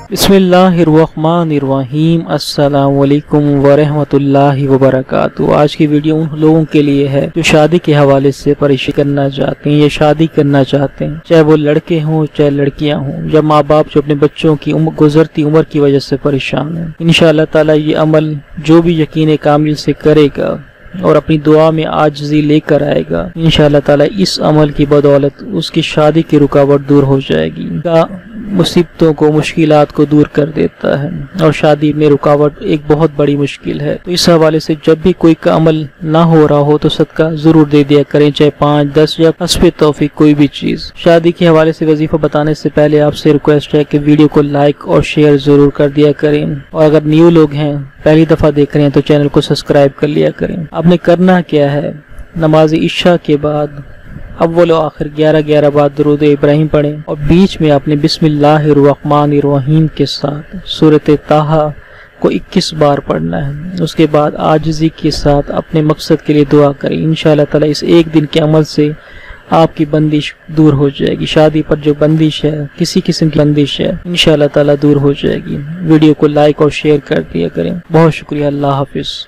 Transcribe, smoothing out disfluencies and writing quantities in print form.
बिस्मिल्लाहिर्रहमानिर्रहीम। अस्सलामु अलैकुम वरहमतुल्लाहि वबरकातुहू। आज की वीडियो उन लोगों के लिए है जो शादी के हवाले से परेशान करना चाहते हैं या शादी करना चाहते हैं, चाहे वो लड़के हों चाहे लड़कियां हों, या माँ बाप जो अपने बच्चों की गुजरती उम्र की वजह से परेशान हैं। इंशाअल्लाह ताला ये अमल जो भी यकीन कामिल से करेगा और अपनी दुआ में आजिज़ी लेकर आएगा, इंशाअल्लाह ताला इस अमल की बदौलत उसकी शादी की रुकावट दूर हो जाएगी। मुसीबतों को, मुश्किलात को दूर कर देता है और शादी में रुकावट एक बहुत बड़ी मुश्किल है। तो इस हवाले से जब भी कोई का अमल ना हो रहा हो तो सदका जरूर दे दिया करें, चाहे 5, 10 या हस्बे तौफीक कोई भी चीज। शादी के हवाले से वजीफा बताने से पहले आपसे रिक्वेस्ट है कि वीडियो को लाइक और शेयर जरूर कर दिया करें, और अगर न्यू लोग हैं, पहली दफा देख रहे हैं, तो चैनल को सब्सक्राइब कर लिया करें। आपने करना क्या है, नमाज इशा के बाद अव्वल और आखिर 11 बार दुरूद इब्राहिम पढ़ें और बीच में आपने बिस्मिल्लाहिर्रहमानिर्रहीम के साथ सूरत ताहा को 21 बार पढ़ना है। उसके बाद आजिज़ी के साथ अपने मकसद के लिए दुआ करें। इंशाअल्लाह ताला इस एक दिन के अमल से आपकी बंदिश दूर हो जाएगी। शादी पर जो बंदिश है, किसी किस्म की बंदिश है, इंशाअल्लाह ताला दूर हो जाएगी। वीडियो को लाइक और शेयर कर दिया करें। बहुत शुक्रिया। अल्लाह हाफिज।